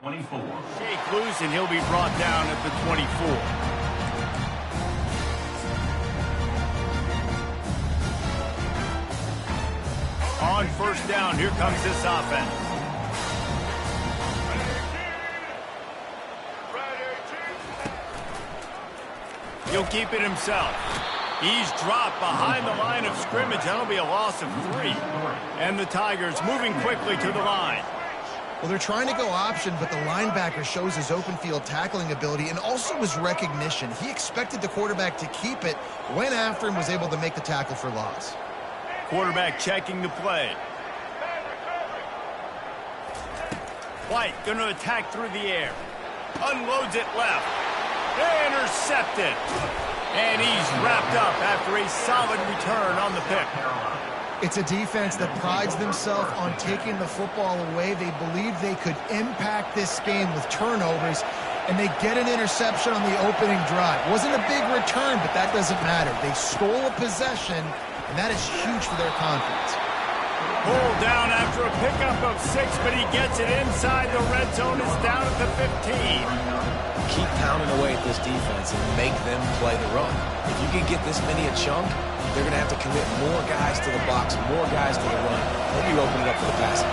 24. Shake loose, and he'll be brought down at the 24. On first down, here comes this offense. He'll keep it himself. He's dropped behind the line of scrimmage. That'll be a loss of 3. And the Tigers moving quickly to the line. Well, they're trying to go option, but the linebacker shows his open field tackling ability and also his recognition. He expected the quarterback to keep it, went after him, was able to make the tackle for loss. Quarterback checking the play. White going to attack through the air. Unloads it left. Intercepted. And he's wrapped up after a solid return on the pick. It's a defense that prides themselves on taking the football away. They believe they could impact this game with turnovers, and they get an interception on the opening drive. Wasn't a big return, but that doesn't matter. They stole a possession, and that is huge for their confidence. Pulled down after a pickup of 6, but he gets it inside the red zone. It's down at the 15. Keep pounding away at this defense and make them play the run. If you can get this many a chunk, they're going to have to commit more guys to the box, more guys to the run. Then you open it up for the passing.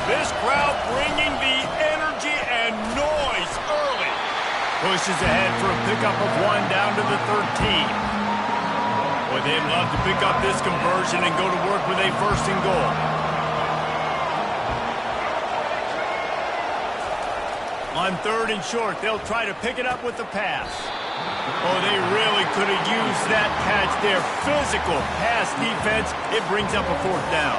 This crowd bringing the energy and noise early. Pushes ahead for a pickup of 1 down to the 13. Boy, they'd love to pick up this conversion and go to work with a 1st and goal. On 3rd and short, they'll try to pick it up with the pass. Oh, they really could have used that catch there. Physical pass defense. It brings up a 4th down.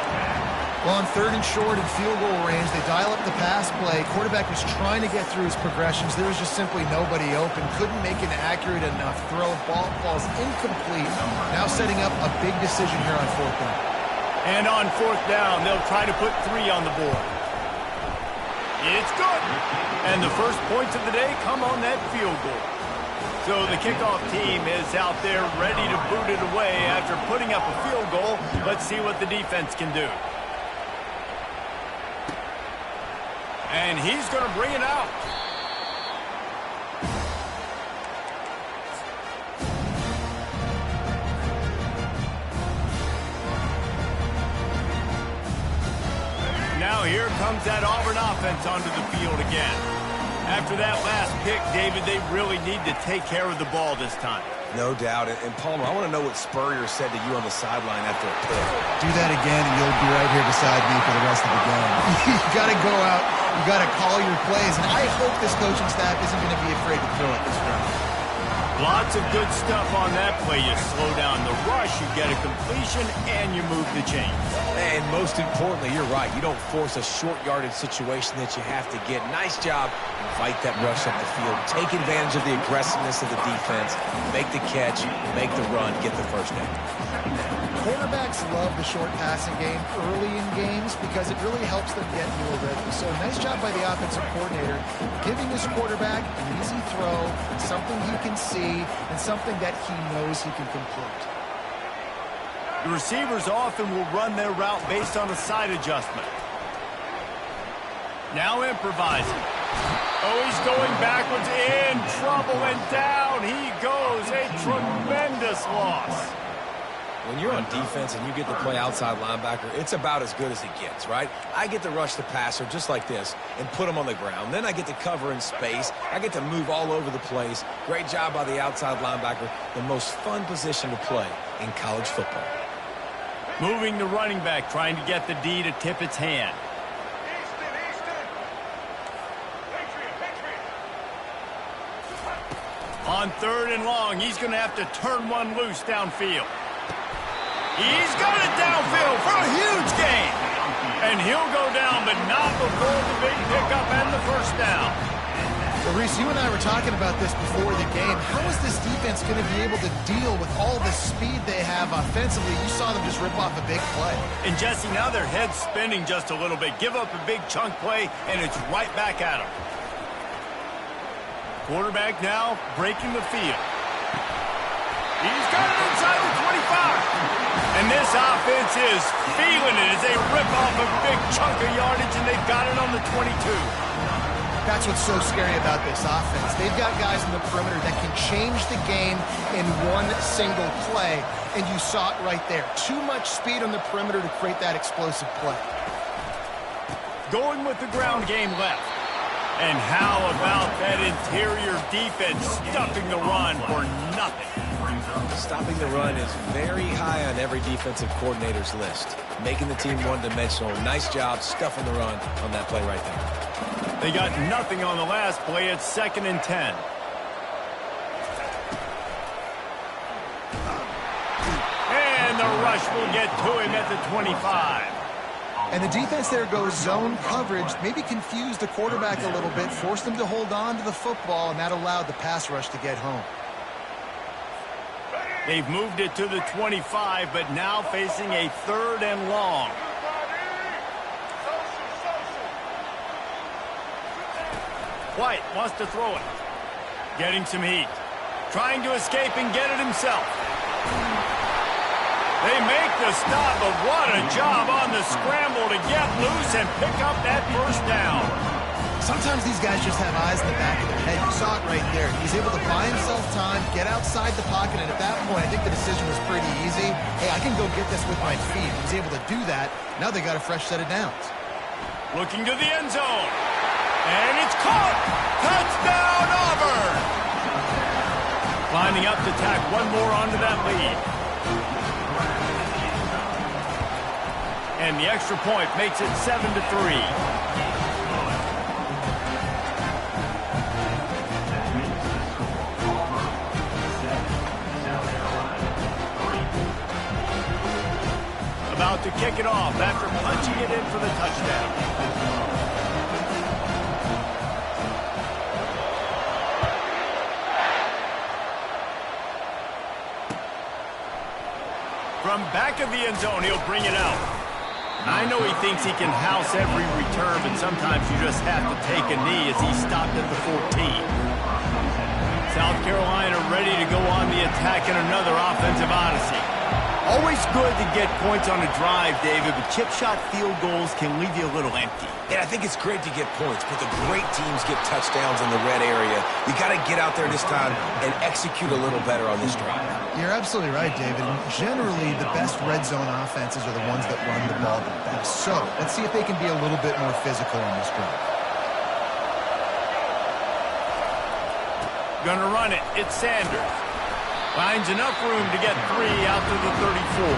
Well, on 3rd and short and field goal range, they dial up the pass play. Quarterback was trying to get through his progressions. There was just simply nobody open. Couldn't make an accurate enough throw. Ball falls incomplete. Now setting up a big decision here on 4th down. And on 4th down, they'll try to put 3 on the board. It's good. And the first points of the day come on that field goal. So the kickoff team is out there ready to boot it away after putting up a field goal. Let's see what the defense can do. And he's going to bring it out. Now here comes that Auburn offense onto the field again. After that last pick, David, they really need to take care of the ball this time. No doubt. And Palmer, I want to know what Spurrier said to you on the sideline after a pick. Do that again, and you'll be right here beside me for the rest of the game. You got to go out. You got to call your plays, and I hope this coaching staff isn't going to be afraid to throw it this round. Lots of good stuff on that play. You slow down the rush, you get a completion, and you move the chains. And most importantly, you're right. You don't force a short yardage situation that you have to get. Nice job. Invite that rush up the field. Take advantage of the aggressiveness of the defense. Make the catch, make the run, get the 1st down. Quarterbacks love the short passing game early in games because it really helps them get into a rhythm. So nice job by the offensive coordinator giving his quarterback an easy throw, something he can see, and something that he knows he can complete. The receivers often will run their route based on a side adjustment. Now improvising. Oh, he's going backwards, in trouble, and down he goes. A tremendous loss. When you're on defense and you get to play outside linebacker, it's about as good as it gets, right? I get to rush the passer just like this and put him on the ground. Then I get to cover in space. I get to move all over the place. Great job by the outside linebacker. The most fun position to play in college football. Moving the running back, trying to get the D to tip its hand. On 3rd and long, he's going to have to turn one loose downfield. He's got it downfield for a huge gain. And he'll go down, but not before the big pickup and the 1st down. So, Reese, you and I were talking about this before the game. How is this defense going to be able to deal with all the speed they have offensively? You saw them just rip off a big play. And, Jesse, now their head's spinning just a little bit. Give up a big chunk play, and it's right back at them. Quarterback now breaking the field. He's got it inside the 25. And this offense is feeling it as they rip off a big chunk of yardage, and they got it on the 22. That's what's so scary about this offense. They've got guys in the perimeter that can change the game in one single play, and you saw it right there. Too much speed on the perimeter to create that explosive play. Going with the ground game left. And how about that interior defense stuffing the run for nothing? Stopping the run is very high on every defensive coordinator's list. Making the team one-dimensional. Nice job stuffing the run on that play right there. They got nothing on the last play. It's 2nd and 10. And the rush will get to him at the 25. And the defense there goes zone coverage, maybe confused the quarterback a little bit, forced him to hold on to the football, and that allowed the pass rush to get home. They've moved it to the 25, but now facing a 3rd and long. White wants to throw it. Getting some heat. Trying to escape and get it himself. They make the stop, but what a job on the scramble to get loose and pick up that first down. Sometimes these guys just have eyes in the back of their head. You saw it right there. He's able to buy himself time, get outside the pocket, and at that point, I think the decision was pretty easy. Hey, I can go get this with my feet. He was able to do that. Now they got a fresh set of downs. Looking to the end zone. And it's caught! Touchdown, Auburn! Lining up to tack one more onto that lead. And the extra point makes it 7-3. About to kick it off after punching it in for the touchdown. From back of the end zone, he'll bring it out. I know he thinks he can house every return, but sometimes you just have to take a knee as he stopped at the 14. South Carolina ready to go on the attack in another offensive odyssey. Always good to get points on a drive, David, but chip shot field goals can leave you a little empty. And I think it's great to get points, but the great teams get touchdowns in the red area. You got to get out there this time and execute a little better on this drive. You're absolutely right, David. Generally, the best red zone offenses are the ones that run the ball the best. So let's see if they can be a little bit more physical on this drive. Gonna run it. It's Sanders. Finds enough room to get 3 out to the 34.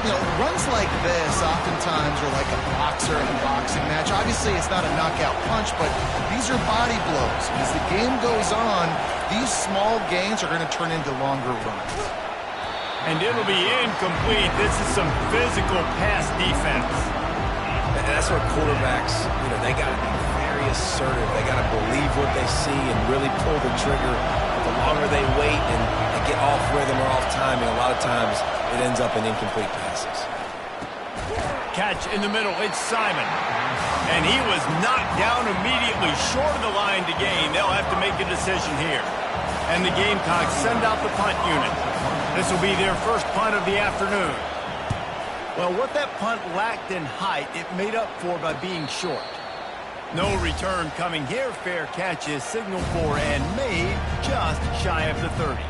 You know, runs like this oftentimes are like a boxer in a boxing match. Obviously, it's not a knockout punch, but these are body blows. As the game goes on, these small gains are going to turn into longer runs. And it'll be incomplete. This is some physical pass defense. And that's what quarterbacks, they got to be very assertive. They got to believe what they see and really pull the trigger. The longer they wait and get off rhythm or off timing, a lot of times it ends up in incomplete passes. Catch in the middle. It's Simon. And he was knocked down immediately short of the line to gain. They'll have to make a decision here. And the Gamecocks send out the punt unit. This will be their first punt of the afternoon. Well, what that punt lacked in height, it made up for by being short. No return coming here. Fair catch is signaled for and made just shy of the 30.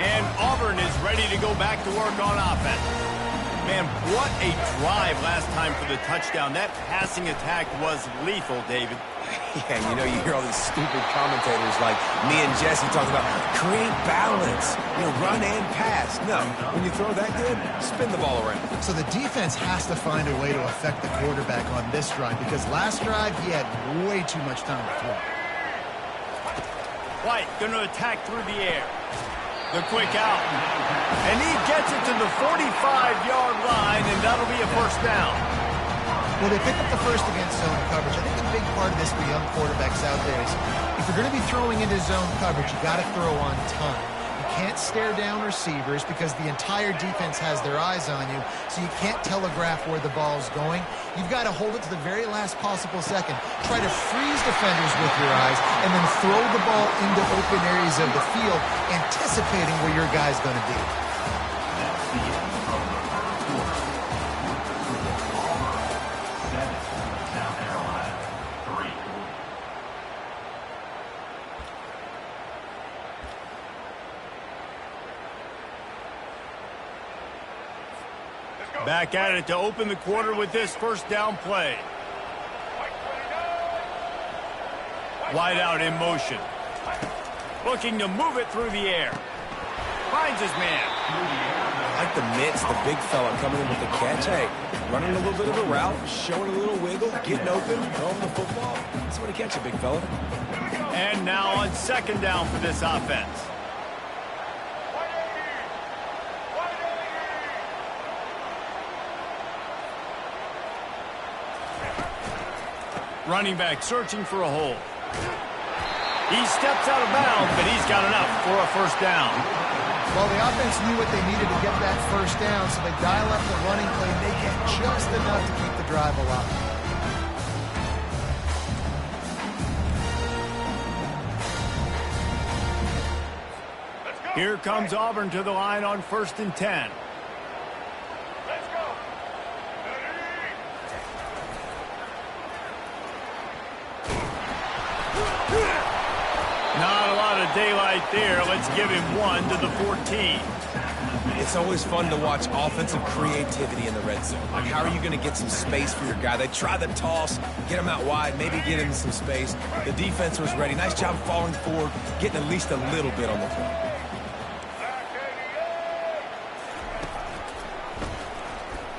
And Auburn is ready to go back to work on offense. Man, what a drive last time for the touchdown. That passing attack was lethal, David. Yeah, you hear all these stupid commentators like me and Jesse talk about create balance, run and pass. No, when you throw that good, spin the ball around. So the defense has to find a way to affect the quarterback on this drive because last drive he had way too much time to throw. White going to attack through the air. The quick out. And he gets it to the 45-yard line, and that'll be a first down. Well, they pick up the first against zone coverage. I think a big part of this for young quarterbacks out there is if you're going to be throwing into zone coverage, you got to throw on time. You can't stare down receivers because the entire defense has their eyes on you, so you can't telegraph where the ball's going. You've got to hold it to the very last possible second. Try to freeze defenders with your eyes and then throw the ball into open areas of the field, anticipating where your guy's going to be. Back at it to open the quarter with this first down play. Wide out in motion. Looking to move it through the air. Finds his man. I like the mitts, the big fella coming in with the catch. Hey, running a little bit of a route, showing a little wiggle, getting open, throwing the football. That's what he catch it, big fella. And now on second down for this offense. Running back searching for a hole. He steps out of bounds, but he's got enough for a first down. Well, the offense knew what they needed to get that first down, so they dial up the running play, and they get just enough to keep the drive alive. Here comes Auburn to the line on 1st and 10. Not a lot of daylight there. Let's give him 1 to the 14. It's always fun to watch offensive creativity in the red zone. Like, how are you going to get some space for your guy? They try the toss, get him out wide, maybe get him some space. The defense was ready. Nice job falling forward, getting at least a little bit on the play.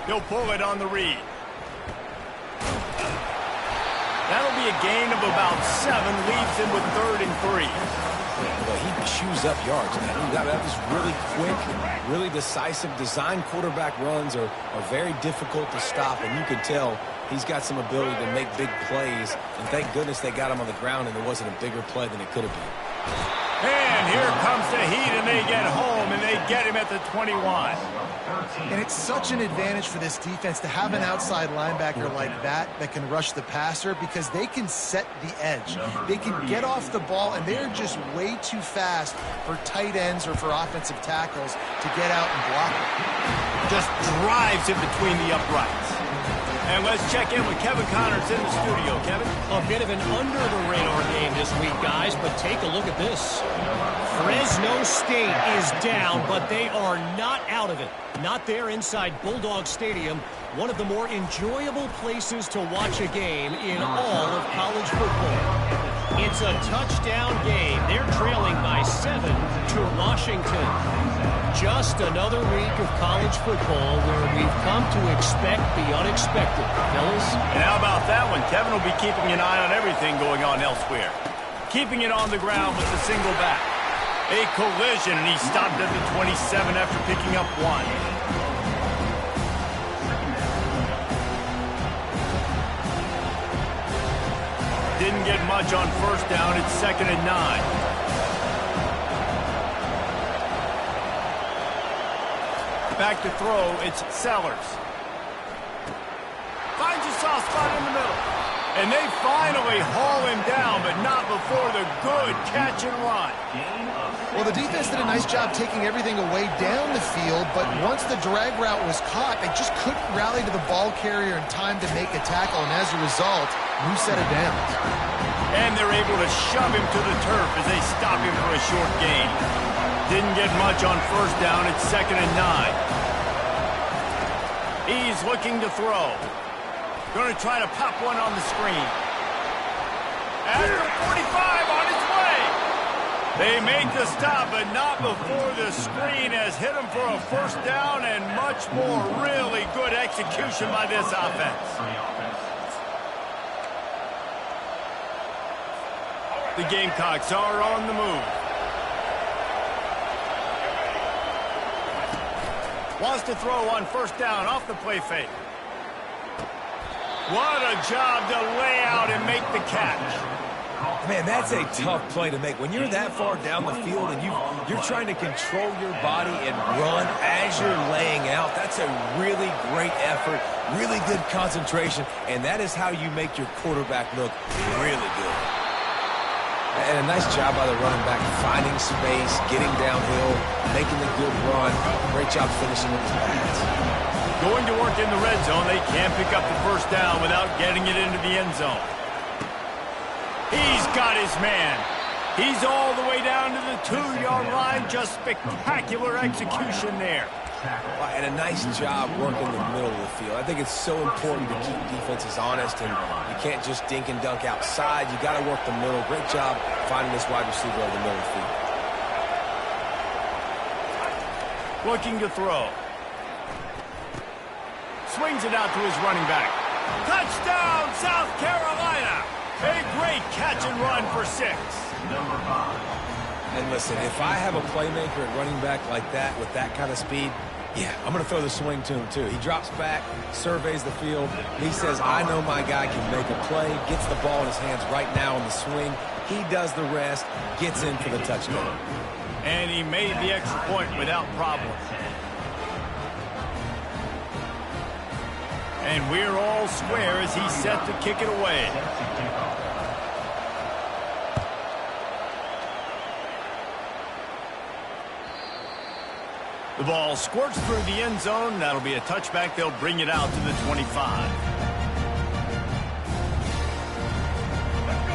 He'll pull it on the read. That'll be a gain of about 7, leaves him with 3rd and 3. Well, he chews up yards, man. That was really quick, really decisive. Design quarterback runs are very difficult to stop, and you can tell he's got some ability to make big plays. And thank goodness they got him on the ground and there wasn't a bigger play than it could have been. And here comes the heat, and they get home, and they get him at the 21. And it's such an advantage for this defense to have an outside linebacker like that can rush the passer, because they can set the edge. They can get off the ball, and they're just way too fast for tight ends or for offensive tackles to get out and block it. Just drives in between the uprights. And let's check in with Kevin Connors in the studio. Kevin? A bit of an under-the-radar game this week, guys, but take a look at this. Fresno State is down, but they are not out of it. Not there inside Bulldog Stadium, one of the more enjoyable places to watch a game in all of college football. It's a touchdown game. They're trailing by 7 to Washington. Just another week of college football where we've come to expect the unexpected, fellas. And how about that one? Kevin will be keeping an eye on everything going on elsewhere. Keeping it on the ground with the single back. A collision, and he stopped at the 27 after picking up 1. Didn't get much on first down. It's 2nd and 9. Back to throw, it's Sellers. Finds a soft spot in the middle. And they finally haul him down, but not before the good catch and run. Well, the defense did a nice job taking everything away down the field, but once the drag route was caught, they just couldn't rally to the ball carrier in time to make a tackle, and as a result, New set it down. And they're able to shove him to the turf as they stop him for a short gain. Didn't get much on first down. It's 2nd and 9. He's looking to throw. Going to try to pop one on the screen. At the 45 on his way. They make the stop, but not before the screen has hit him for a first down, and much more really good execution by this offense. The Gamecocks are on the move. Wants to throw on first down off the play fake. What a job to lay out and make the catch. Man, that's a tough play to make. When you're that far down the field and you're trying to control your body and run as you're laying out, that's a really great effort, really good concentration, and that is how you make your quarterback look really good. And a nice job by the running back, finding space, getting downhill, making the good run. Great job finishing with his pads. Going to work in the red zone, they can't pick up the first down without getting it into the end zone. He's got his man. He's all the way down to the 2-yard line. Just spectacular execution there. And a nice job working the middle of the field. I think it's so important to keep defenses honest, and you can't just dink and dunk outside. You got to work the middle. Great job finding this wide receiver over the middle of the field. Looking to throw. Swings it out to his running back. Touchdown, South Carolina! A great catch and run for 6. And listen, if I have a playmaker at running back like that with that kind of speed, yeah, I'm going to throw the swing to him too. He drops back, surveys the field. He says, I know my guy can make a play, gets the ball in his hands right now on the swing. He does the rest, gets in for the touchdown. And he made the extra point without problem. And we're all square as he's set to kick it away. The ball squirts through the end zone. That'll be a touchback. They'll bring it out to the 25.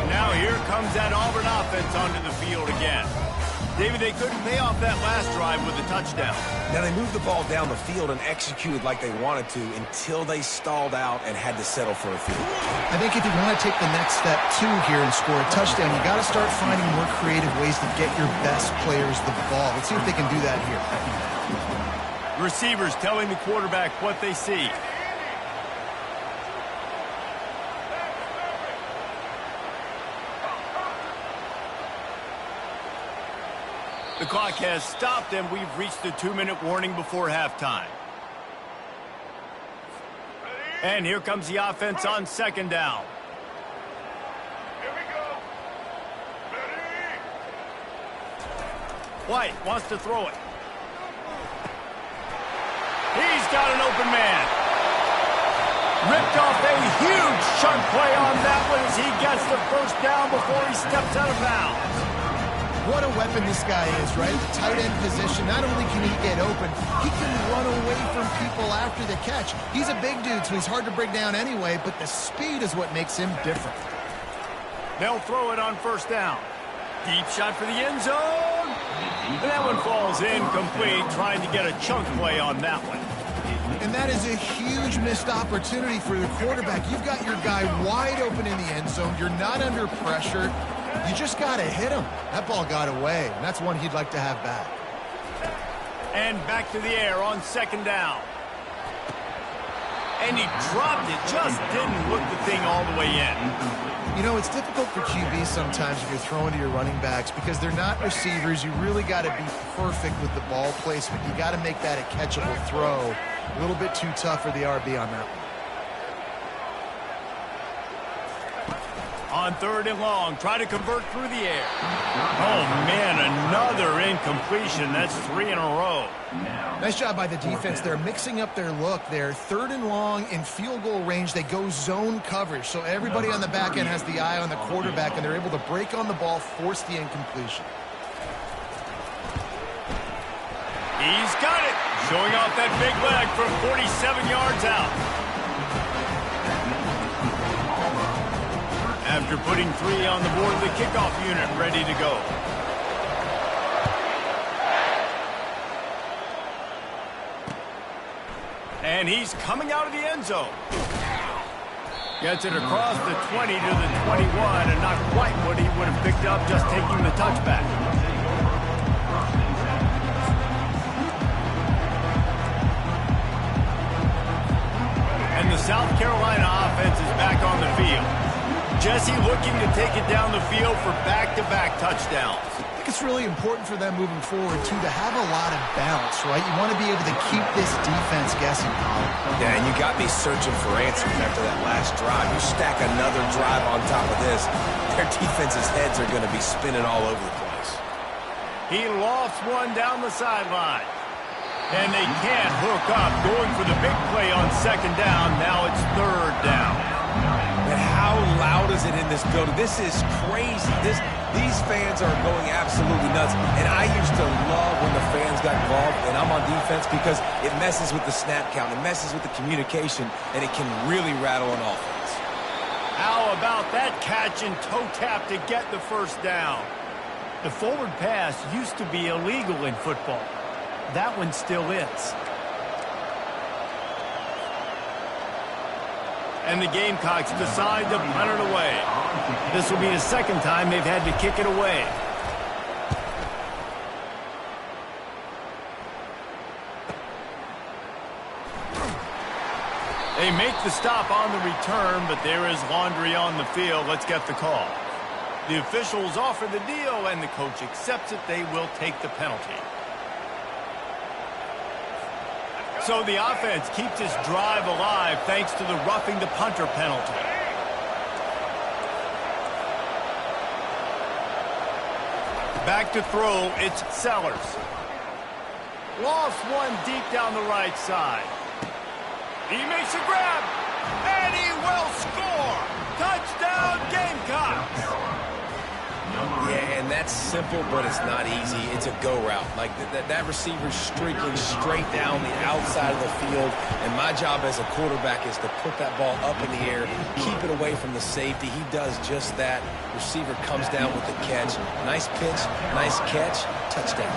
Now here comes that Auburn offense onto the field again. David, they couldn't pay off that last drive with a touchdown. Now they moved the ball down the field and executed like they wanted to until they stalled out and had to settle for a field. I think if you want to take the next step too here and score a touchdown, you got to start finding more creative ways to get your best players the ball. Let's see if they can do that here. Receivers telling the quarterback what they see. The clock has stopped, and we've reached the 2-minute warning before halftime. And here comes the offense on second down. Here we go. Ready? White wants to throw it. He's got an open man. Ripped off a huge chunk play on that one as he gets the first down before he steps out of bounds. What a weapon this guy is, right? The tight end position, not only can he get open, he can run away from people after the catch. He's a big dude, so he's hard to bring down anyway, but the speed is what makes him different. They'll throw it on first down. Deep shot for the end zone. And that one falls incomplete, trying to get a chunk play on that one. And that is a huge missed opportunity for the quarterback. You've got your guy wide open in the end zone. You're not under pressure. You just got to hit him. That ball got away, and that's one he'd like to have back. And back to the air on second down. And he dropped it, just didn't look the thing all the way in. You know, it's difficult for QBs sometimes if you're throwing to your running backs because they're not receivers. You really got to be perfect with the ball placement. You got to make that a catchable throw. A little bit too tough for the RB on that one. On third and long, try to convert through the air. Oh, man, another incompletion. That's 3 in a row. Nice job by the defense. They're mixing up their look there. Third and long in field goal range. They go zone coverage. So everybody on the back end has the eye on the quarterback, and they're able to break on the ball, force the incompletion. He's got it. Showing off that big leg from 47 yards out. After putting 3 on the board, the kickoff unit ready to go. And he's coming out of the end zone. Gets it across the 20 to the 21, and not quite what he would have picked up just taking the touchback. And the South Carolina offense is back on the field. Jesse looking to take it down the field for back-to-back touchdowns. I think it's really important for them moving forward, too, to have a lot of balance, right? You want to be able to keep this defense guessing, Colin. Yeah, and you got me searching for answers after that last drive. You stack another drive on top of this, their defense's heads are going to be spinning all over the place. He lofts one down the sideline. And they can't hook up, going for the big play on second down. Now it's third down. And how loud is it in this building? This is crazy. These fans are going absolutely nuts. And I used to love when the fans got involved, and I'm on defense, because it messes with the snap count. It messes with the communication, and it can really rattle an offense. How about that catch and toe tap to get the first down? The forward pass used to be illegal in football. That one still is. And the Gamecocks decide to punt it away. This will be the second time they've had to kick it away. They make the stop on the return, but there is laundry on the field. Let's get the call. The officials offer the deal, and the coach accepts it. They will take the penalty. So the offense keeps its drive alive thanks to the roughing the punter penalty. Back to throw, it's Sellers. Lost one deep down the right side. He makes a grab, and he will score! Touchdown, Gamecocks! Yeah, and that's simple, but it's not easy. It's a go route. Like that receiver's streaking straight down the outside of the field, and my job as a quarterback is to put that ball up in the air, keep it away from the safety. He does just that. Receiver comes down with the catch. Nice pitch, nice catch, touchdown.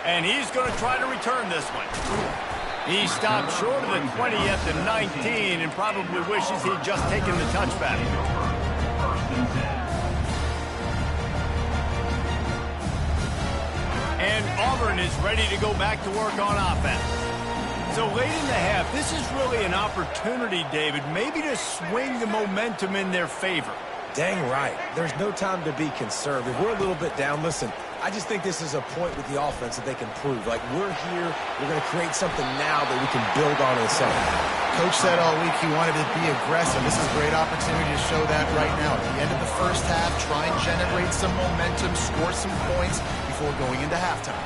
And he's going to try to return this one. He stopped short of the 20 at the 19 and probably wishes he'd just taken the touchback. And Auburn is ready to go back to work on offense. So late in the half, this is really an opportunity, David, maybe to swing the momentum in their favor. Dang right. There's no time to be conservative. We're a little bit down. Listen, I just think this is a point with the offense that they can prove. Like, we're here, we're going to create something now that we can build on in the second half. Coach said all week he wanted to be aggressive. This is a great opportunity to show that right now. At the end of the first half, try and generate some momentum, score some points before going into halftime.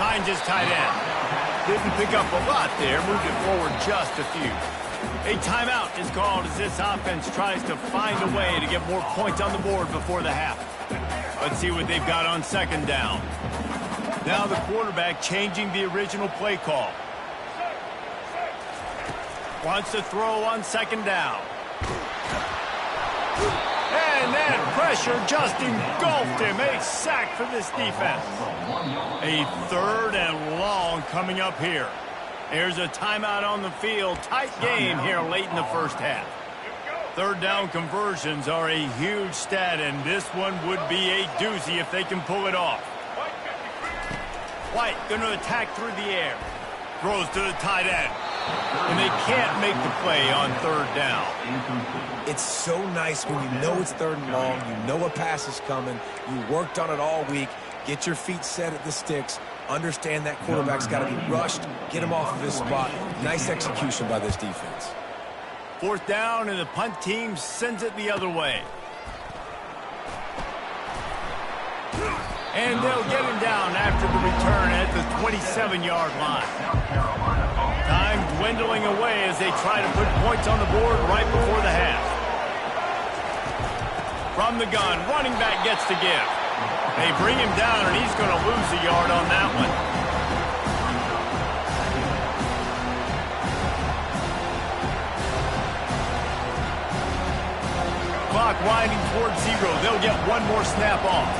Hines is tight end. Didn't pick up a lot there, moved it forward just a few. A timeout is called as this offense tries to find a way to get more points on the board before the half. Let's see what they've got on second down. Now the quarterback changing the original play call. Wants to throw on second down. And that pressure just engulfed him. A sack for this defense. A third and long coming up here. There's a timeout on the field. Tight game here late in the first half. Third down conversions are a huge stat, and this one would be a doozy if they can pull it off. White going to attack through the air. Throws to the tight end. And they can't make the play on third down. It's so nice when you know it's third and long, you know a pass is coming, you worked on it all week, get your feet set at the sticks, understand that quarterback's got to be rushed, get him off of his spot. Nice execution by this defense. Fourth down, and the punt team sends it the other way. And they'll get him down after the return at the 27-yard line. Time dwindling away as they try to put points on the board right before the half. From the gun, running back gets to give. They bring him down, and he's going to lose a yard on that one. Clock winding towards 0. They'll get one more snap off.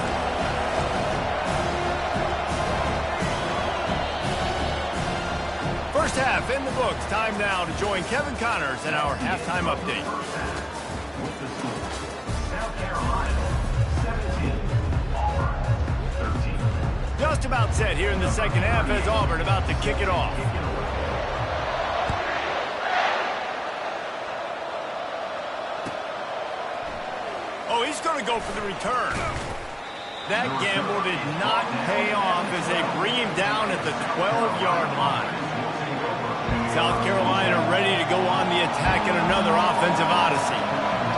First half in the books. Time now to join Kevin Connors in our halftime update. Just about set here in the second half as Auburn about to kick it off. Oh, he's going to go for the return. That gamble did not pay off as they bring him down at the 12-yard line. South Carolina ready to go on the attack in another offensive odyssey.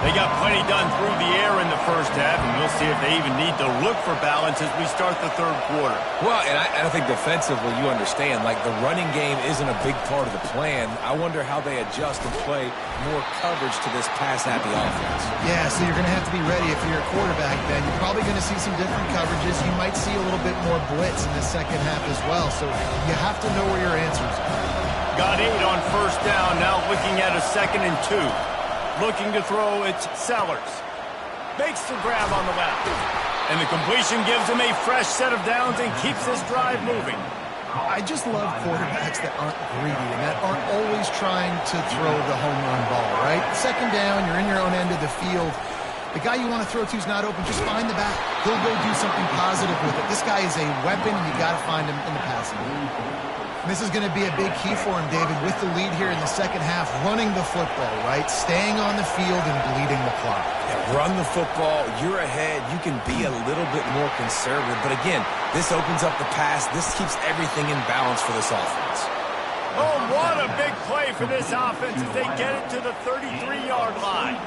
They got plenty done through the air in the first half, and we'll see if they even need to look for balance as we start the third quarter. Well, and I think defensively, you understand, like the running game isn't a big part of the plan. I wonder how they adjust and play more coverage to this pass-happy offense. Yeah, so you're going to have to be ready if you're a quarterback, Ben. You're probably going to see some different coverages. You might see a little bit more blitz in the second half as well, so you have to know where your answers are. Got 8 on first down, now looking at a 2nd and 2. Looking to throw, it's Sellers. Makes the grab on the left. And the completion gives him a fresh set of downs and keeps this drive moving. I just love quarterbacks that aren't greedy and that aren't always trying to throw the home run ball, right? Second down, you're in your own end of the field. The guy you want to throw to is not open. Just find the back. He'll go do something positive with it. This guy is a weapon, and you got to find him in the passing game. This is going to be a big key for him, David, with the lead here in the second half, running the football, right? Staying on the field and bleeding the clock. Yeah, run the football. You're ahead. You can be a little bit more conservative. But again, this opens up the pass. This keeps everything in balance for this offense. Oh, what a big play for this offense as they get it to the 33-yard line.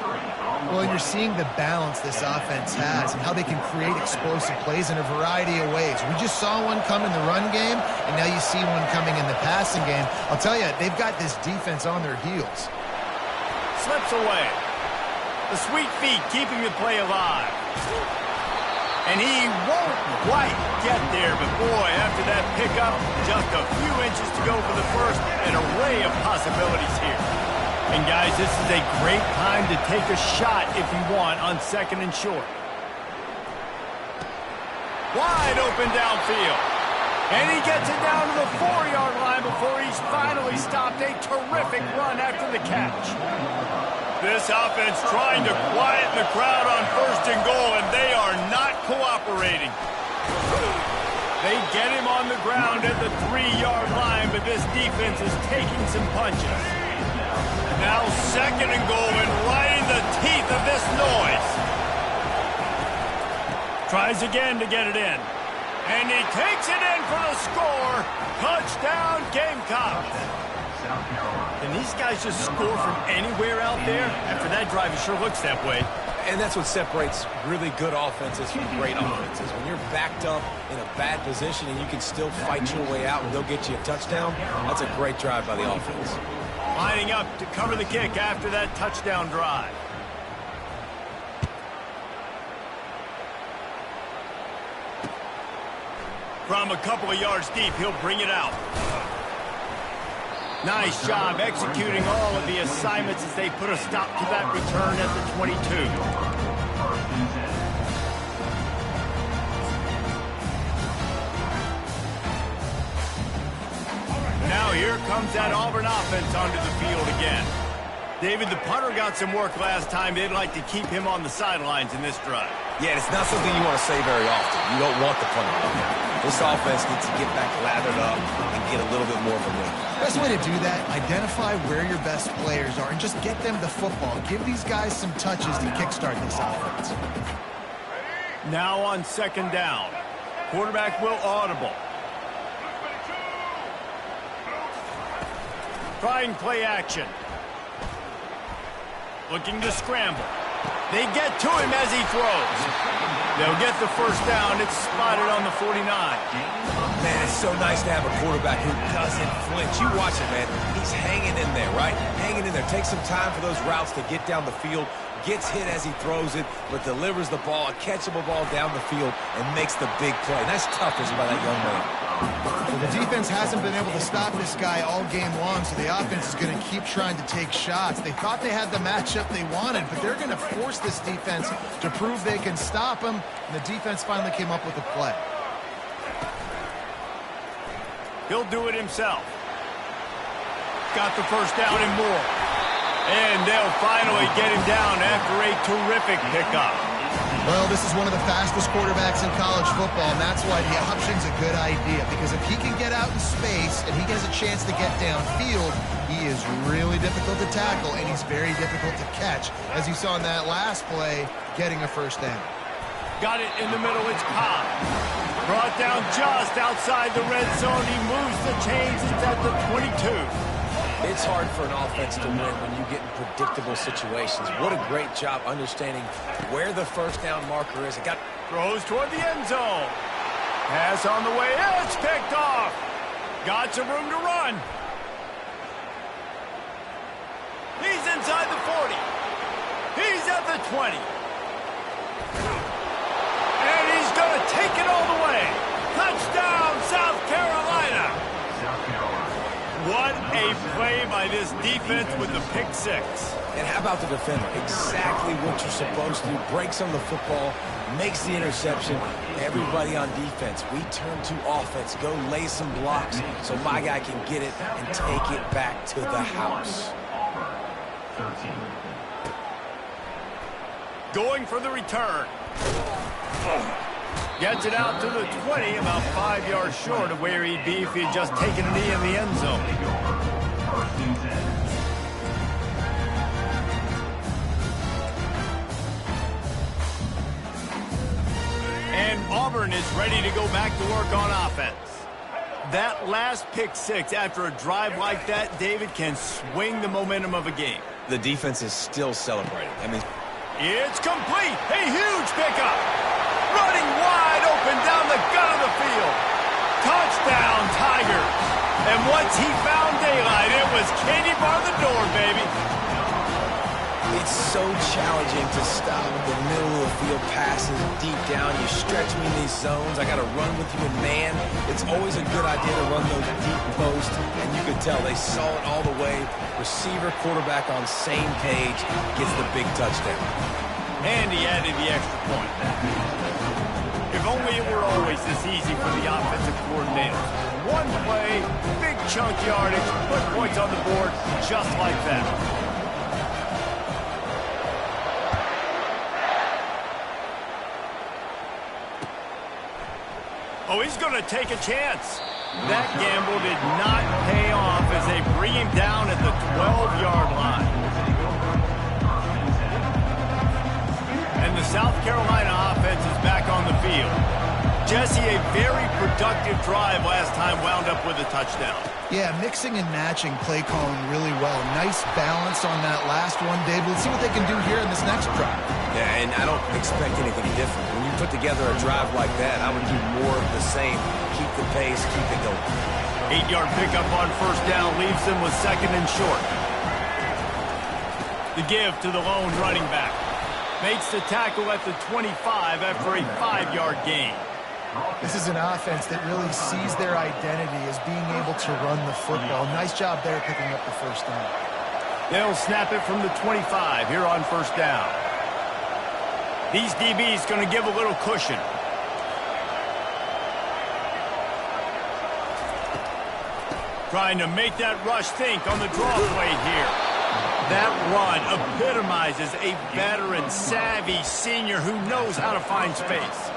Well, you're seeing the balance this offense has and how they can create explosive plays in a variety of ways. We just saw one come in the run game, and now you see one coming in the passing game. I'll tell you, they've got this defense on their heels. Slips away. The sweet feet keeping the play alive. And he won't quite get there, but boy, after that pickup, just a few inches to go for the first, an array of possibilities here. And guys, this is a great time to take a shot if you want on second and short. Wide open downfield. And he gets it down to the 4-yard line before he's finally stopped. A terrific run after the catch. This offense trying to quiet the crowd on first and goal, and they are not cooperating. They get him on the ground at the 3-yard line, but this defense is taking some punches. Now second and goal, and right in the teeth of this noise. Tries again to get it in. And he takes it in for the score. Touchdown, Gamecocks. Can these guys just score from anywhere out there? After that drive, it sure looks that way. And that's what separates really good offenses from great offenses. When you're backed up in a bad position and you can still fight your way out and they'll get you a touchdown, that's a great drive by the offense. Lining up to cover the kick after that touchdown drive. From a couple of yards deep, he'll bring it out. Nice job executing all of the assignments as they put a stop to that return at the 22. Now here comes that Auburn offense onto the field again. David, the punter got some work last time. They'd like to keep him on the sidelines in this drive. Yeah, it's not something you want to say very often. You don't want the punter up there. This offense needs to get back lathered up and get a little bit more momentum. Best way to do that, identify where your best players are and just get them the football. Give these guys some touches to kickstart this offense. Now on second down. Quarterback will audible. Trying play action. Looking to scramble. They get to him as he throws. They'll get the first down. It's spotted on the 49. Man, it's so nice to have a quarterback who doesn't flinch. You watch it, man. He's hanging in there, right? Hanging in there. Takes some time for those routes to get down the field. Gets hit as he throws it, but delivers the ball, a catchable ball down the field, and makes the big play. Nice toughness by that young man. Well, the defense hasn't been able to stop this guy all game long, so the offense is going to keep trying to take shots. They thought they had the matchup they wanted, but they're going to force this defense to prove they can stop him, and the defense finally came up with a play. He'll do it himself. Got the first down and more. And they'll finally get him down after a terrific pickup. Well, this is one of the fastest quarterbacks in college football, and that's why the option's a good idea. Because if he can get out in space and he has a chance to get downfield, he is really difficult to tackle, and he's very difficult to catch. As you saw in that last play, getting a first down. Got it in the middle, it's Cobb. Brought down just outside the red zone. He moves the chains. It's at the 22. It's hard for an offense to win when you get in predictable situations. What a great job understanding where the first down marker is. It got throws toward the end zone. Pass on the way. It's picked off. Got some room to run. He's inside the 40. He's at the 20. And he's going to take it all the way. Touchdown, South Carolina. What a Great play by this defense with the pick six. And how about the defender? Exactly what you're supposed to do. Breaks on the football, makes the interception. Everybody on defense, we turn to offense. Go lay some blocks so my guy can get it and take it back to the house. Going for the return. Gets it out to the 20, about 5 yards short of where he'd be if he'd just taken a knee in the end zone. And Auburn is ready to go back to work on offense. That last pick six after a drive like that, David, can swing the momentum of a game. The defense is still celebrating. I mean, it's complete. A huge pickup. Running wide open down the gut of the field. Touchdown, Tigers. And once he found daylight, it was Katie bar the door, baby. it's so challenging to stop the middle of the field passes deep down. You stretch me in these zones. I got to run with you in man. It's always a good idea to run those deep posts, and you could tell they saw it all the way. Receiver, quarterback on same page, gets the big touchdown. And he added the extra point. If only it were always this easy for the offensive coordinator. One play, big chunk yardage, put points on the board just like that. Oh, he's going to take a chance. That gamble did not pay off as they bring him down at the 12-yard line. And the South Carolina offense is back on the field. Jesse, a very productive drive last time wound up with a touchdown. Yeah, mixing and matching play calling really well. Nice balance on that last one, Dave. Let's see what they can do here in this next drive. Yeah, and I don't expect anything different. When you put together a drive like that, I would do more of the same. Keep the pace, keep it going. 8-yard pickup on first down leaves them with second and short. The give to the lone running back. Makes the tackle at the 25 after a 5-yard gain. This is an offense that really sees their identity as being able to run the football. Nice job there picking up the first down. They'll snap it from the 25 here on first down. These DBs going to give a little cushion. Trying to make that rush think on the draw play here. That run epitomizes a veteran, savvy senior who knows how to find space.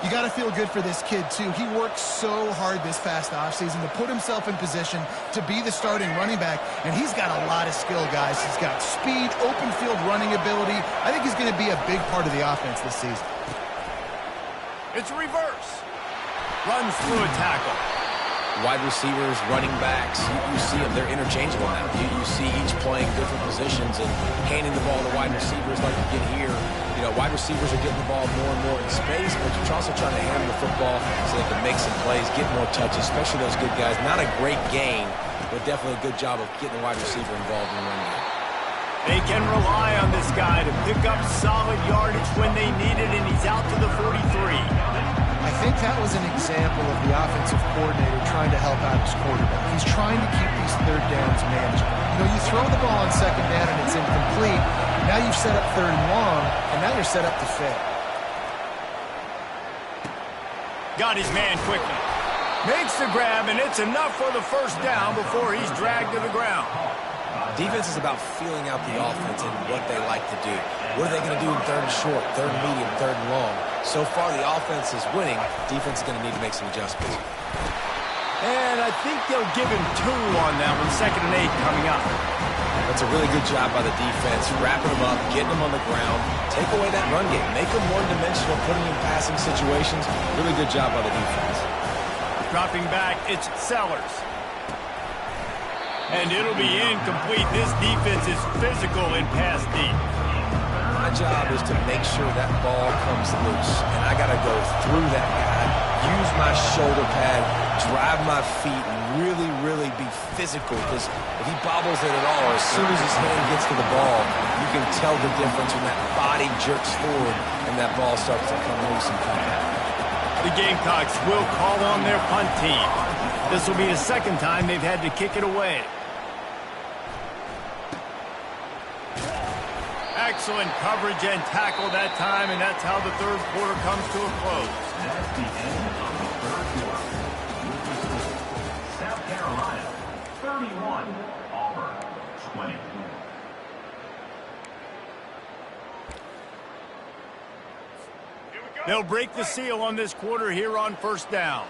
You got to feel good for this kid, too. He worked so hard this past offseason to put himself in position to be the starting running back, and he's got a lot of skill, guys. He's got speed, open field running ability. I think he's going to be a big part of the offense this season. It's a reverse. Runs through a tackle. Wide receivers, running backs, you see them. They're interchangeable now. You see each playing different positions and handing the ball to wide receivers like you get here. You know, wide receivers are getting the ball more and more in space, but you're also trying to hand them the football so they can make some plays, get more touches, especially those good guys. Not a great game, but definitely a good job of getting the wide receiver involved in the run game. They can rely on this guy to pick up solid yardage when they need it, and he's out to the 43. I think that was an example of the offensive coordinator trying to help out his quarterback. He's trying to keep these third downs manageable. You know, you throw the ball on second down and it's incomplete. Now you've set up third and long, and now you're set up to fail. Got his man quickly. Makes the grab, and it's enough for the first down before he's dragged to the ground. Defense is about feeling out the offense and what they like to do. What are they going to do in third and short, third and medium, third and long? So far, the offense is winning. Defense is going to need to make some adjustments. And I think they'll give him 2 on that one, 2nd and 8 coming up. That's a really good job by the defense, wrapping them up, getting them on the ground, take away that run game, make them one-dimensional, putting them in passing situations. Really good job by the defense. Dropping back, it's Sellers. And it'll be incomplete. This defense is physical in pass deep. My job is to make sure that ball comes loose, and I got to go through that guy, use my shoulder pad, drive my feet, and really, really be physical, because if he bobbles it at all, as soon as his hand gets to the ball, you can tell the difference when that body jerks forward and that ball starts to come loose and come out. The Gamecocks will call on their punt team. This will be the 2nd time they've had to kick it away. Excellent coverage and tackle that time, and that's how the third quarter comes to a close. That's the end of the third quarter. South Carolina, 31. Auburn, 20. They'll break the seal on this quarter here on first down.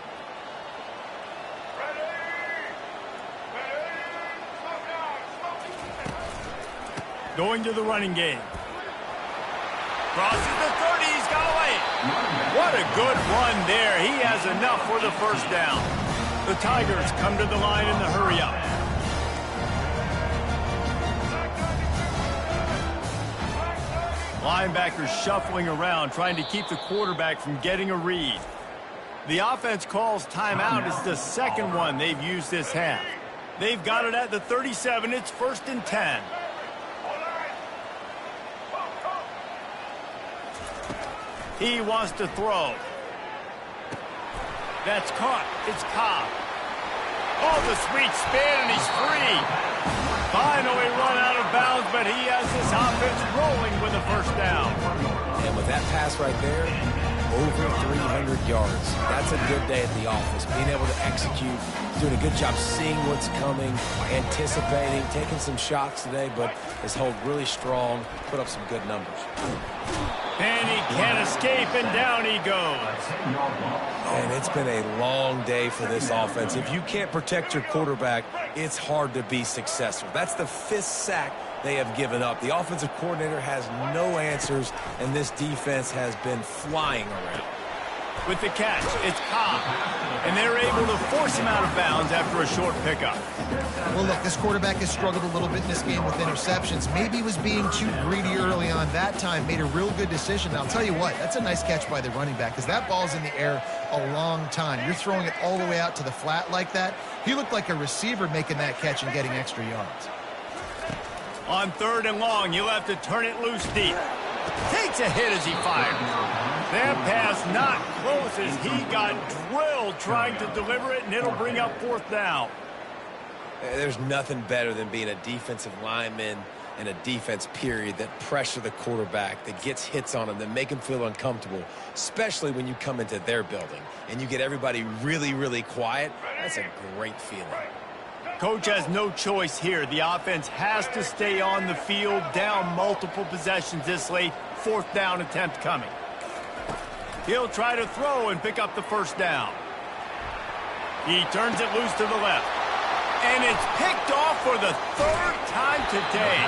Going to the running game. Crosses the 30, he's got away. What a good run there. He has enough for the first down. The Tigers come to the line in the hurry-up. Linebackers shuffling around, trying to keep the quarterback from getting a read. The offense calls timeout. It's the second one they've used this half. They've got it at the 37. It's 1st and 10. He wants to throw. That's caught. It's Cobb. Oh, the sweet spin, and he's free. Finally run out of bounds, but he has this offense rolling with a first down. And with that pass right there, over 300 yards. That's a good day at the office. Being able to execute, doing a good job seeing what's coming, anticipating, taking some shots today, but has held really strong, put up some good numbers. And he can't escape, and down he goes. And it's been a long day for this offense. If you can't protect your quarterback, it's hard to be successful. That's the 5th sack they have given up. The offensive coordinator has no answers, and this defense has been flying around. With the catch, it's Cobb. And they're able to force him out of bounds after a short pickup. Well, look, this quarterback has struggled a little bit in this game with interceptions. Maybe he was being too greedy early on. That time made a real good decision. Now, I'll tell you what, that's a nice catch by the running back because that ball's in the air a long time. You're throwing it all the way out to the flat like that. He looked like a receiver making that catch and getting extra yards. On 3rd and long, you'll have to turn it loose deep. Takes a hit as he fires. That pass not close as he got drilled trying to deliver it, and it'll bring up 4th down. There's nothing better than being a defensive lineman and a defense period that pressure the quarterback, that gets hits on him, that make him feel uncomfortable, especially when you come into their building and you get everybody really, really quiet. That's a great feeling. Coach has no choice here. The offense has to stay on the field, down multiple possessions this late. 4th down attempt coming. He'll try to throw and pick up the first down. He turns it loose to the left. And it's picked off for the 3rd time today.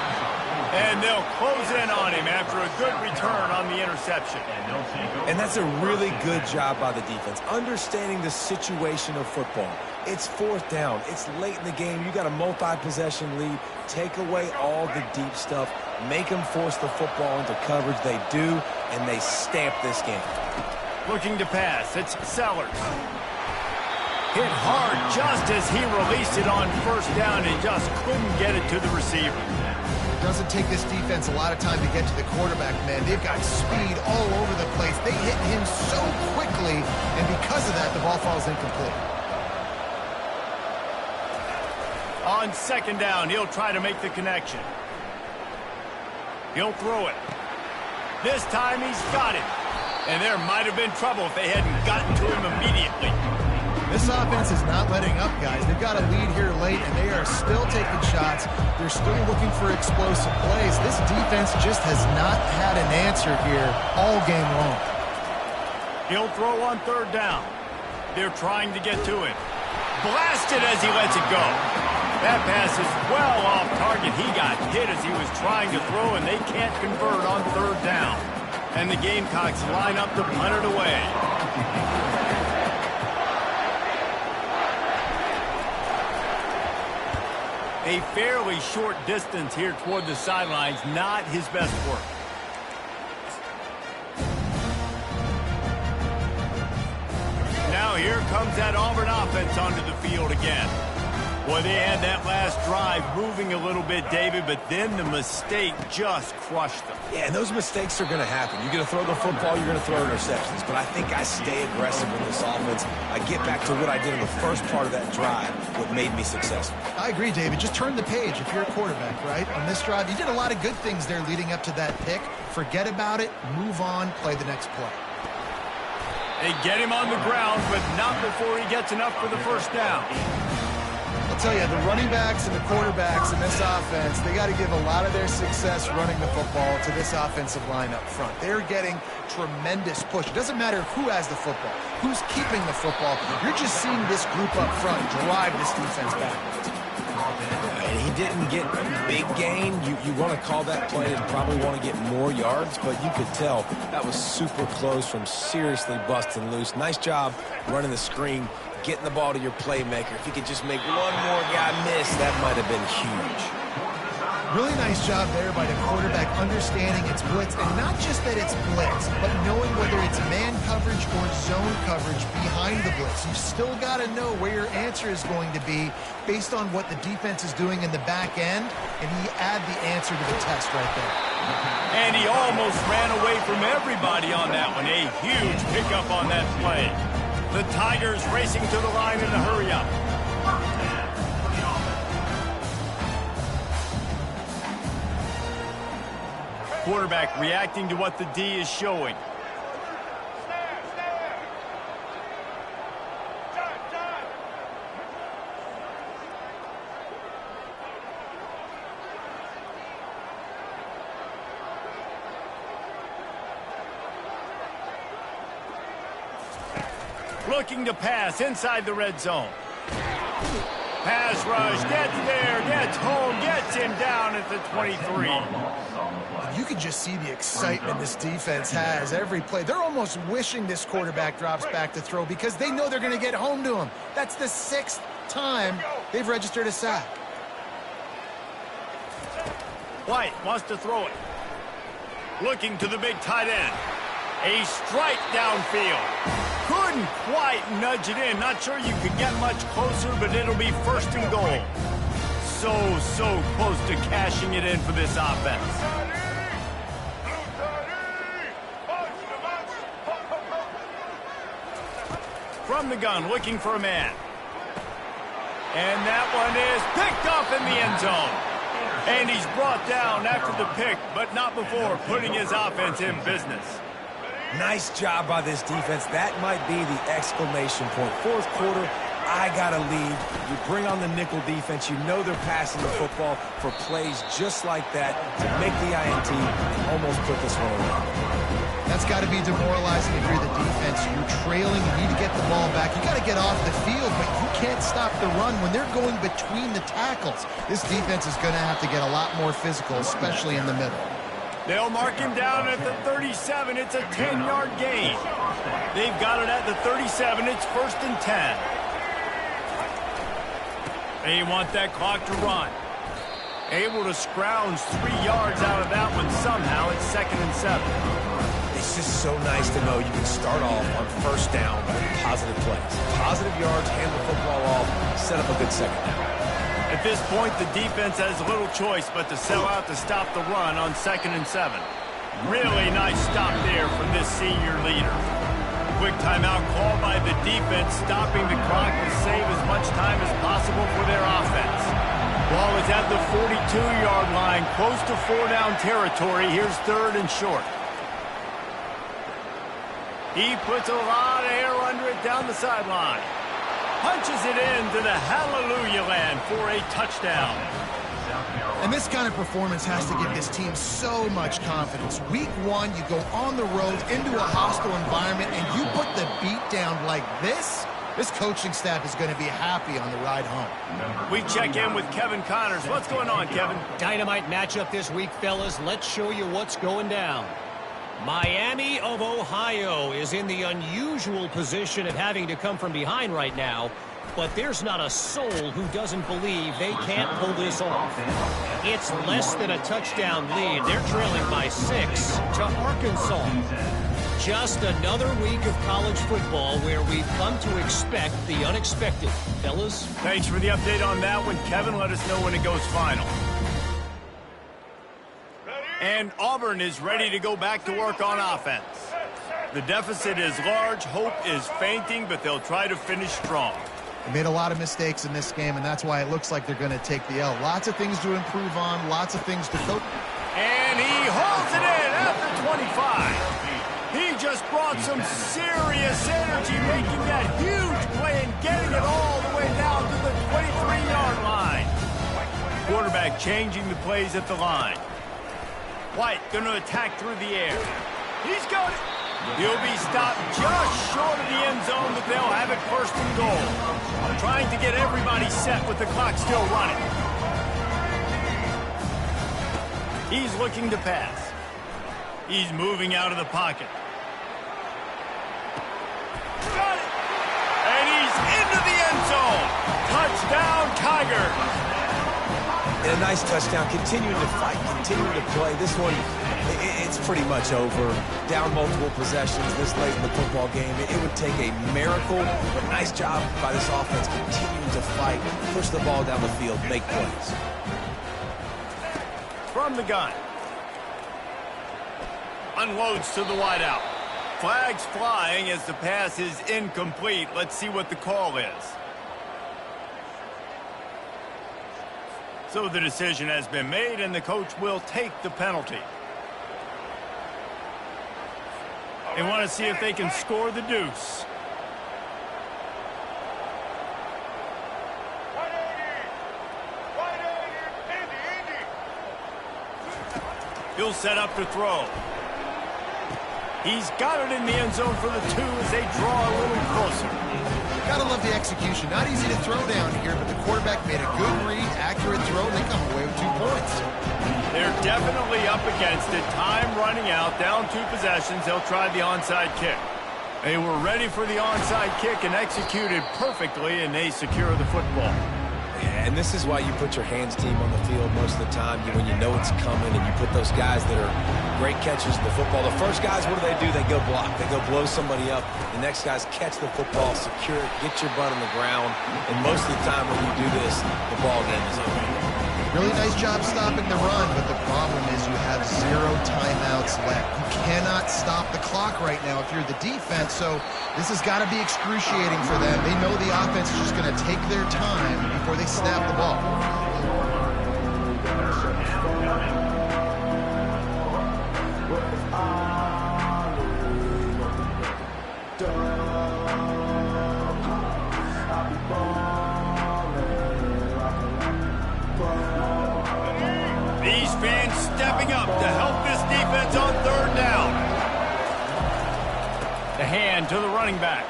And they'll close in on him after a good return on the interception. And that's a really good job by the defense, understanding the situation of football. It's 4th down. It's late in the game. You got a multi-possession lead. Take away all the deep stuff. Make them force the football into coverage. They do, and they stamp this game. Looking to pass. It's Sellers. Hit hard just as he released it on 1st down and just couldn't get it to the receiver. It doesn't take this defense a lot of time to get to the quarterback, man. They've got speed all over the place. They hit him so quickly, and because of that, the ball falls incomplete. On 2nd down, he'll try to make the connection. He'll throw it. This time he's got it. And there might have been trouble if they hadn't gotten to him immediately. This offense is not letting up, guys. They've got a lead here late, and they are still taking shots. They're still looking for explosive plays. This defense just has not had an answer here all game long. He'll throw on 3rd down. They're trying to get to him. Blasted as he lets it go. That pass is well off target. He got hit as he was trying to throw, and they can't convert on 3rd down. And the Gamecocks line up to punt it away. A fairly short distance here toward the sidelines, not his best work. Now here comes that Auburn offense onto the field again. Well, they had that last drive moving a little bit, David, but then the mistake just crushed them. Yeah, and those mistakes are going to happen. You're going to throw the football, you're going to throw interceptions. But I think I stay aggressive with this offense. I get back to what I did in the first part of that drive, what made me successful. I agree, David. Just turn the page if you're a quarterback, right? On this drive, you did a lot of good things there leading up to that pick. Forget about it, move on, play the next play. They get him on the ground, but not before he gets enough for the first down. I'll tell you, the running backs and the quarterbacks in this offense, they got to give a lot of their success running the football to this offensive line up front. They're getting tremendous push. It doesn't matter who has the football, who's keeping the football. You're just seeing this group up front drive this defense backwards. And he didn't get big gain. You want to call that play and probably want to get more yards, but you could tell that was super close from seriously busting loose. Nice job running the screen, getting the ball to your playmaker. If he could just make one more guy miss, that might have been huge. Really nice job there by the quarterback understanding it's blitz, and not just that it's blitz, but knowing whether it's man coverage or zone coverage behind the blitz. You've still got to know where your answer is going to be based on what the defense is doing in the back end, and he add the answer to the test right there. And he almost ran away from everybody on that one. A huge pickup on that play. The Tigers racing to the line in a hurry-up. Quarterback reacting to what the D is showing. Looking to pass inside the red zone. Pass rush, gets there, gets home, gets him down at the 23. You can just see the excitement this defense has every play. They're almost wishing this quarterback drops back to throw because they know they're going to get home to him. That's the 6th time they've registered a sack. White wants to throw it. Looking to the big tight end. A strike downfield. Couldn't quite nudge it in. Not sure you could get much closer, but it'll be 1st and goal. So close to cashing it in for this offense. From the gun, looking for a man. And that one is picked off in the end zone. And he's brought down after the pick, but not before putting his offense in business. Nice job by this defense. That might be the exclamation point. 4th quarter, I got a lead. You bring on the nickel defense. You know they're passing the football for plays just like that to make the INT and almost put this one away. That's got to be demoralizing if you're the defense. You're trailing, you need to get the ball back. You got to get off the field, but you can't stop the run when they're going between the tackles. This defense is going to have to get a lot more physical, especially in the middle. They'll mark him down at the 37. It's a 10-yard gain. They've got it at the 37. It's 1st and 10. They want that clock to run. Able to scrounge 3 yards out of that one somehow. It's 2nd and 7. It's just so nice to know you can start off on 1st down with positive plays. Positive yards, hand the football off, set up a good 2nd down. At this point, the defense has little choice but to sell out to stop the run on 2nd and 7. Really nice stop there from this senior leader. Quick timeout called by the defense, stopping the clock to save as much time as possible for their offense. Ball is at the 42-yard line, close to 4-down territory. Here's 3rd and short. He puts a lot of air under it down the sideline. Punches it into the hallelujah land for a touchdown. And this kind of performance has to give this team so much confidence. Week 1, you go on the road into a hostile environment, and you put the beat down like this, this coaching staff is going to be happy on the ride home. We check in with Kevin Connors. What's going on, Kevin? Dynamite matchup this week, fellas. Let's show you what's going down. Miami of Ohio is in the unusual position of having to come from behind right now, but there's not a soul who doesn't believe they can't pull this off. It's less than a touchdown lead. They're trailing by 6 to Arkansas. Just another week of college football where we've come to expect the unexpected. Fellas? Thanks for the update on that one, Kevin. Let us know when it goes final. And Auburn is ready to go back to work on offense. The deficit is large, hope is fainting, but they'll try to finish strong. They made a lot of mistakes in this game, and that's why it looks like they're going to take the L. Lots of things to improve on, lots of things to coach. And he holds it in after 25. He just brought some serious energy, making that huge play and getting it all the way down to the 23-yard line. Quarterback changing the plays at the line. White going to attack through the air. He's got it. He'll be stopped just short of the end zone, but they'll have it first and goal. Trying to get everybody set with the clock still running. He's looking to pass. He's moving out of the pocket. Got it! And he's into the end zone. Touchdown, Tigers. And a nice touchdown, continuing to fight, continuing to play. This one, it's pretty much over. Down multiple possessions this late in the football game. It would take a miracle, but nice job by this offense continuing to fight, push the ball down the field, make plays. From the gun. Unloads to the wideout. Flags flying as the pass is incomplete. Let's see what the call is. So the decision has been made, and the coach will take the penalty. They want to see if they can score the deuce. He'll set up to throw. He's got it in the end zone for the 2 as they draw a little closer. Gotta love the execution. Not easy to throw down here, but the quarterback made a good read, accurate throw, and they come away with 2 points. They're definitely up against it. Time running out, down 2 possessions. They'll try the onside kick. They were ready for the onside kick and executed perfectly, and they secure the football. Yeah, and this is why you put your hands team on the field most of the time when you know it's coming, and you put those guys that are great catchers of the football. The first guys, what do? They go block. They go blow somebody up. The next guys catch the football, secure it, get your butt on the ground, and most of the time when you do this, the ball game is over. Really nice job stopping the run, but the problem is you have 0 timeouts left. You cannot stop the clock right now if you're the defense, so this has got to be excruciating for them. They know the offense is just going to take their time before they snap the ball. These fans stepping up to help this defense on 3rd down. The hand to the running back.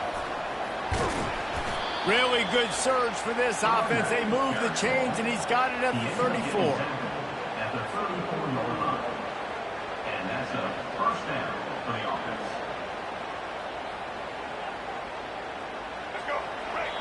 Really good surge for this offense. They move the chains, and he's got it at the 34. At the 34-yard line. And that's a first down for the offense. Let's go. Right.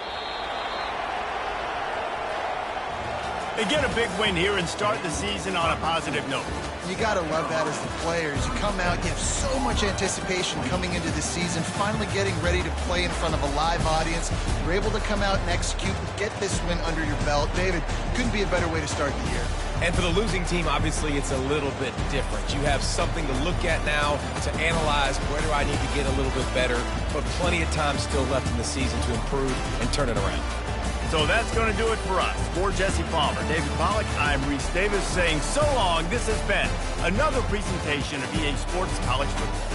They get a big win here and start the season on a positive note. You got to love that as the players. You come out, you have so much anticipation coming into the season, finally getting ready to play in front of a live audience. You're able to come out and execute and get this win under your belt. David, couldn't be a better way to start the year. And for the losing team, obviously, it's a little bit different. You have something to look at now, to analyze where do I need to get a little bit better, but plenty of time still left in the season to improve and turn it around. So that's going to do it for us. For Jesse Palmer, David Pollack, I'm Reese Davis saying so long. This has been another presentation of EA Sports College Football.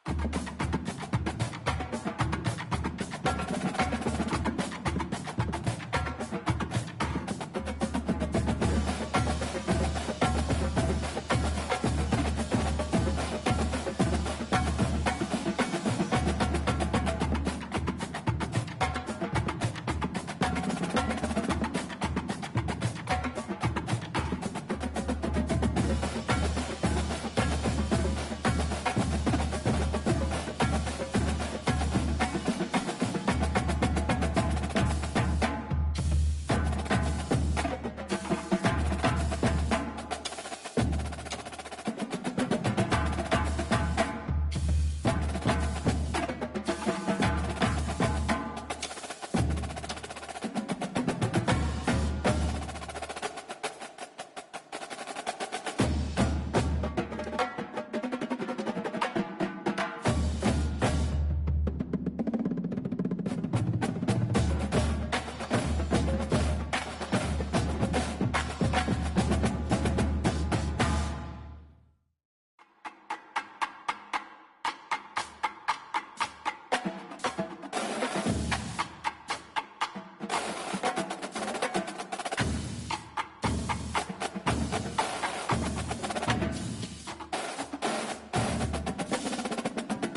it.